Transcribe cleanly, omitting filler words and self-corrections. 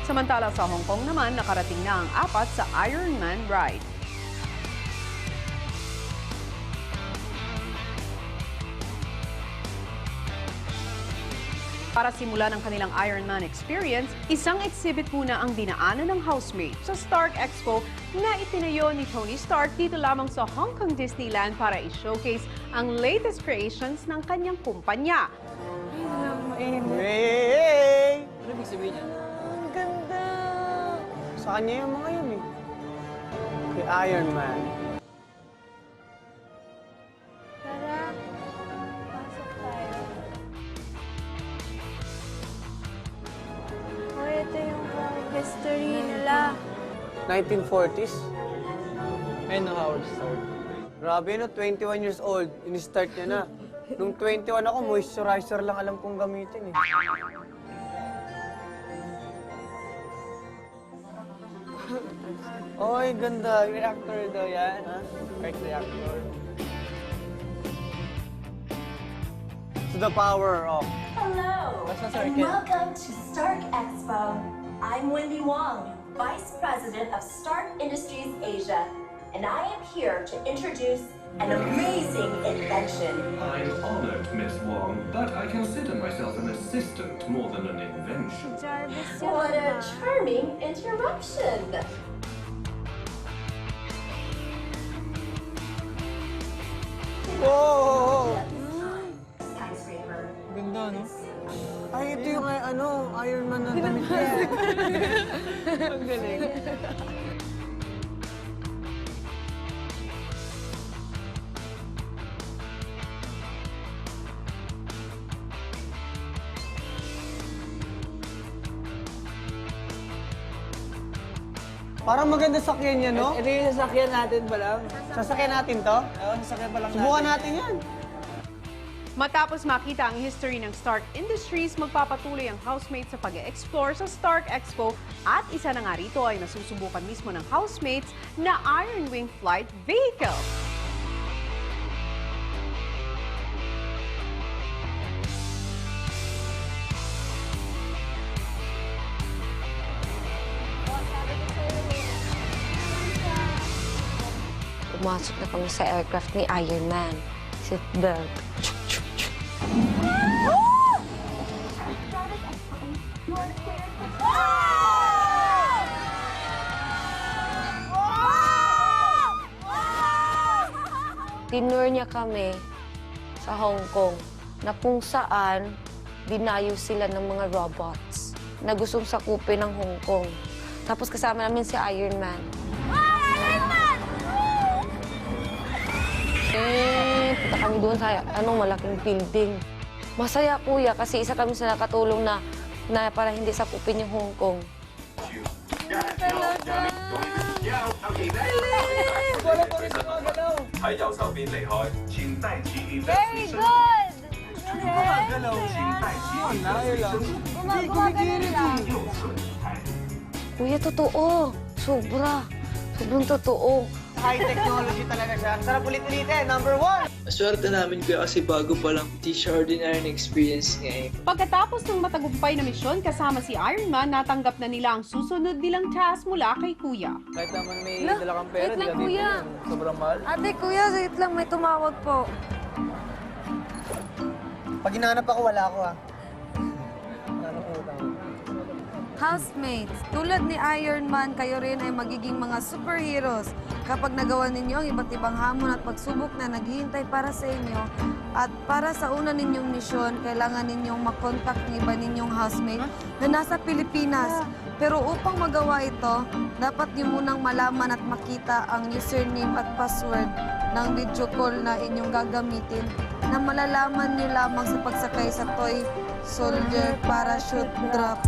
Samantala sa Hong Kong naman, nakarating na ang 4 sa Ironman ride. Para simulan ang kanilang Ironman experience, isang exhibit muna ang dinaanan ng housemate sa Stark Expo na itinayo ni Tony Stark dito lamang sa Hong Kong Disneyland para i-showcase ang latest creations ng kanyang kumpanya. Hey! Ano ibig sabihin niya? Ang ganda! Sa kanya yung mga yun eh. Kay Iron Man. Tara, pasok tayo. Oh, ito yung history nila. 1940s. Ayun na Howard Stark. Grabe no, 21 years old. In-start niya na. Nung 21 ako, moisturizer lang alam kong gamitin eh. Oy, ganda. Reactor daw yan. Ha? Correct reactor. To the power of... Hello, What's the and circuit? welcome to Stark Expo. I'm Wendy Wong, Vice President of Stark Industries Asia, and I am here to introduce an amazing invention. I'm honored, Miss Wong, but I consider myself an assistant more than an invention. Jarvis yun, What a ma. charming interruption. Oh! Skyscraper. Ganda, no? Ay, ito yung Iron Man na damit niya. Ang galing. Parang maganda sakyan niya, no? Ito yung sasakyan natin pa lang. Sasakyan natin to? Oo, sasakyan pa lang Subukan natin yan. Matapos makita ang history ng Stark Industries, magpapatuloy ang housemate sa pag-explore sa Stark Expo at isa na nga rito ay nasusubukan mismo ng housemates na Iron Wing flight vehicle. Pumasok na kami sa aircraft ni Iron Man. Seatbelt. Tinur niya kami sa Hong Kong na kung saan dinayo sila ng mga robots na gustong sakupin ng Hong Kong. Tapos kasama namin si Iron Man. Punta kami doon sa malaking building. Masaya kuya kasi isa kami sa nakatulong na para hindi sakupin yung Hong Kong. Very good! Kuya, totoo. Sobrang totoo. High technology talaga siya. Sarap ulit-ulitin. Number 1! Swerte namin kuya kasi bago pa lang, di siya ordinary na experience ngayon. Pagkatapos ng matagumpay na misyon kasama si Iron Man, natanggap na nila ang susunod nilang task mula kay Kuya. Kahit naman may Lah, dala kang pera, wait di lang, ka bibili kuya. yun. Sobrang mahal. Ate, kuya, wait lang, may tumawag po. Pag hinahanap ako, wala ako ah. Anong utang? Housemates, tulad ni Iron Man, kayo rin ay magiging mga superheroes kapag nagawa ninyo ang iba't ibang hamon at pagsubok na naghihintay para sa inyo. At para sa una ninyong misyon, kailangan ninyong makontak ng iba ninyong housemate na nasa Pilipinas. Pero upang magawa ito, dapat niyo munang malaman at makita ang username at password ng video call na inyong gagamitin na malalaman niyo lamang sa pagsakay sa Toy Soldier Parachute Drop.